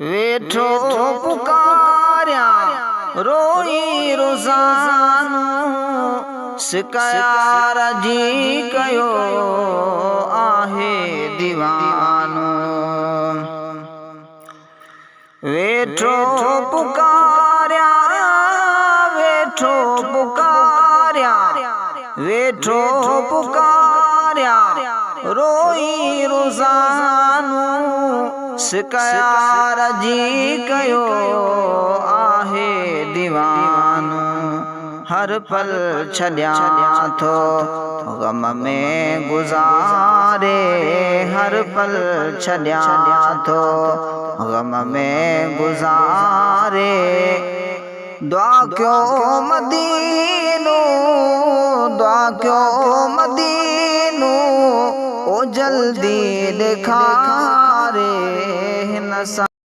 वेठो पुकारिया रोई रोज़ानो शिकायार जी कयो आहे दीवानो। वेठो पुकारिया वेठो पुकारिया वेठो पुकारिया रोई रोज़ानो शिकायार जी कयो आहे दीवानो। हर पल छॾिया थो ग़म में गुज़ारे, हर पल छॾिया थो ग़म में गुज़ारे। दुआ कयो मदीनो, दुआ कयो मदीनो ओ जल्दी ॾेखारे हिन सां